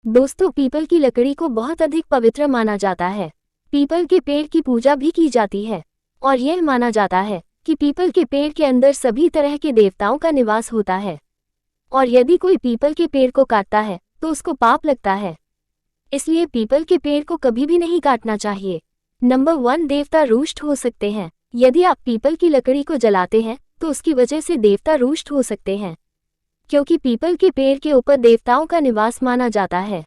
दोस्तों, पीपल की लकड़ी को बहुत अधिक पवित्र माना जाता है। पीपल के पेड़ की पूजा भी की जाती है और यह माना जाता है कि पीपल के पेड़ के अंदर सभी तरह के देवताओं का निवास होता है और यदि कोई पीपल के पेड़ को काटता है तो उसको पाप लगता है। इसलिए पीपल के पेड़ को कभी भी नहीं काटना चाहिए। नंबर 1, देवता रुष्ट हो सकते हैं। यदि आप पीपल की लकड़ी को जलाते हैं तो उसकी वजह से देवता रुष्ट हो सकते हैं, क्योंकि पीपल के पेड़ के ऊपर देवताओं का निवास माना जाता है।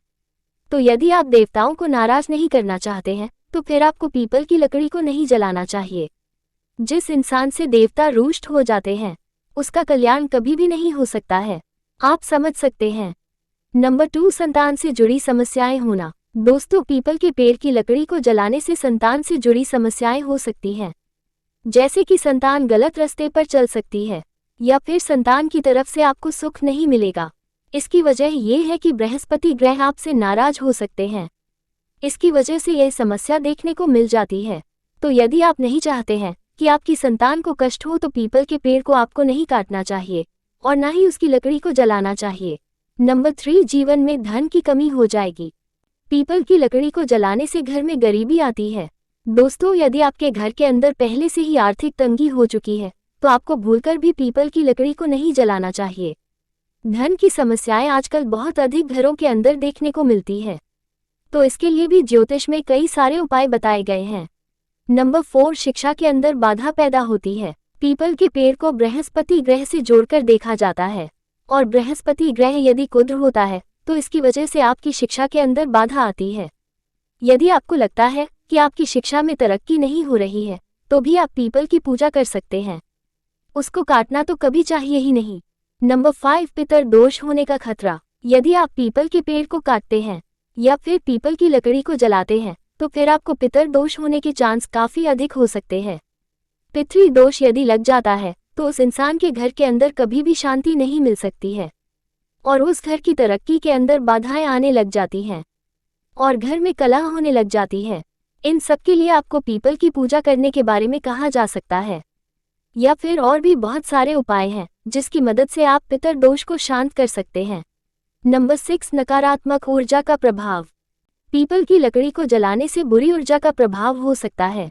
तो यदि आप देवताओं को नाराज नहीं करना चाहते हैं तो फिर आपको पीपल की लकड़ी को नहीं जलाना चाहिए। जिस इंसान से देवता रुष्ट हो जाते हैं उसका कल्याण कभी भी नहीं हो सकता है। आप समझ सकते हैं। नंबर 2, संतान से जुड़ी समस्याएं होना। दोस्तों, पीपल के पेड़ की लकड़ी को जलाने से संतान से जुड़ी समस्याएं हो सकती हैं, जैसे कि संतान गलत रास्ते पर चल सकती है या फिर संतान की तरफ से आपको सुख नहीं मिलेगा। इसकी वजह यह है कि बृहस्पति ग्रह आपसे नाराज हो सकते हैं। इसकी वजह से यह समस्या देखने को मिल जाती है। तो यदि आप नहीं चाहते हैं कि आपकी संतान को कष्ट हो तो पीपल के पेड़ को आपको नहीं काटना चाहिए और ना ही उसकी लकड़ी को जलाना चाहिए। नंबर 3, जीवन में धन की कमी हो जाएगी। पीपल की लकड़ी को जलाने से घर में गरीबी आती है। दोस्तों, यदि आपके घर के अंदर पहले से ही आर्थिक तंगी हो चुकी है तो आपको भूलकर भी पीपल की लकड़ी को नहीं जलाना चाहिए। धन की समस्याएं आजकल बहुत अधिक घरों के अंदर देखने को मिलती है, तो इसके लिए भी ज्योतिष में कई सारे उपाय बताए गए हैं। नंबर 4, शिक्षा के अंदर बाधा पैदा होती है। पीपल के पेड़ को बृहस्पति ग्रह से जोड़कर देखा जाता है और बृहस्पति ग्रह यदि कुंद्र होता है तो इसकी वजह से आपकी शिक्षा के अंदर बाधा आती है। यदि आपको लगता है कि आपकी शिक्षा में तरक्की नहीं हो रही है तो भी आप पीपल की पूजा कर सकते हैं। उसको काटना तो कभी चाहिए ही नहीं। नंबर 5, पितर दोष होने का खतरा। यदि आप पीपल के पेड़ को काटते हैं या फिर पीपल की लकड़ी को जलाते हैं तो फिर आपको पितर दोष होने के चांस काफी अधिक हो सकते हैं। पितृ दोष यदि लग जाता है तो उस इंसान के घर के अंदर कभी भी शांति नहीं मिल सकती है और उस घर की तरक्की के अंदर बाधाएं आने लग जाती हैं और घर में कलह होने लग जाती है। इन सब के लिए आपको पीपल की पूजा करने के बारे में कहा जा सकता है या फिर और भी बहुत सारे उपाय हैं जिसकी मदद से आप पितर दोष को शांत कर सकते हैं। नंबर 6, नकारात्मक ऊर्जा का प्रभाव। पीपल की लकड़ी को जलाने से बुरी ऊर्जा का प्रभाव हो सकता है।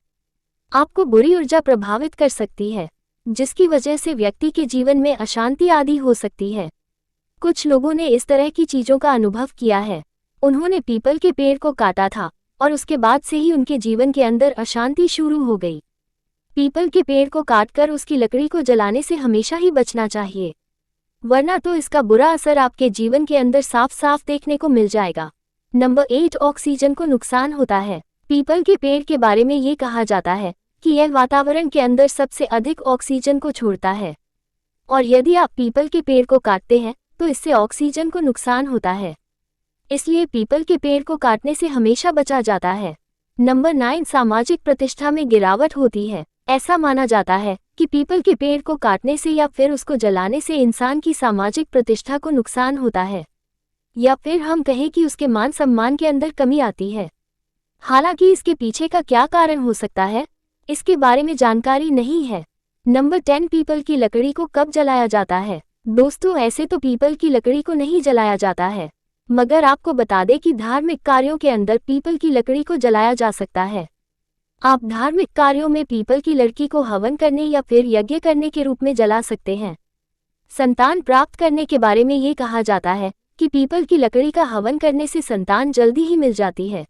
आपको बुरी ऊर्जा प्रभावित कर सकती है जिसकी वजह से व्यक्ति के जीवन में अशांति आदि हो सकती है। कुछ लोगों ने इस तरह की चीजों का अनुभव किया है। उन्होंने पीपल के पेड़ को काटा था और उसके बाद से ही उनके जीवन के अंदर अशांति शुरू हो गई। पीपल के पेड़ को काटकर उसकी लकड़ी को जलाने से हमेशा ही बचना चाहिए, वरना तो इसका बुरा असर आपके जीवन के अंदर साफ साफ देखने को मिल जाएगा। नंबर 8, ऑक्सीजन को नुकसान होता है। पीपल के पेड़ के बारे में ये कहा जाता है कि यह वातावरण के अंदर सबसे अधिक ऑक्सीजन को छोड़ता है और यदि आप पीपल के पेड़ को काटते हैं तो इससे ऑक्सीजन को नुकसान होता है। इसलिए पीपल के पेड़ को काटने से हमेशा बचा जाता है। नंबर 9, सामाजिक प्रतिष्ठा में गिरावट होती है। ऐसा माना जाता है कि पीपल के पेड़ को काटने से या फिर उसको जलाने से इंसान की सामाजिक प्रतिष्ठा को नुकसान होता है या फिर हम कहें कि उसके मान सम्मान के अंदर कमी आती है। हालांकि इसके पीछे का क्या कारण हो सकता है इसके बारे में जानकारी नहीं है। नंबर 10, पीपल की लकड़ी को कब जलाया जाता है। दोस्तों, ऐसे तो पीपल की लकड़ी को नहीं जलाया जाता है, मगर आपको बता दें कि धार्मिक कार्यों के अंदर पीपल की लकड़ी को जलाया जा सकता है। आप धार्मिक कार्यों में पीपल की लकड़ी को हवन करने या फिर यज्ञ करने के रूप में जला सकते हैं। संतान प्राप्त करने के बारे में ये कहा जाता है कि पीपल की लकड़ी का हवन करने से संतान जल्दी ही मिल जाती है।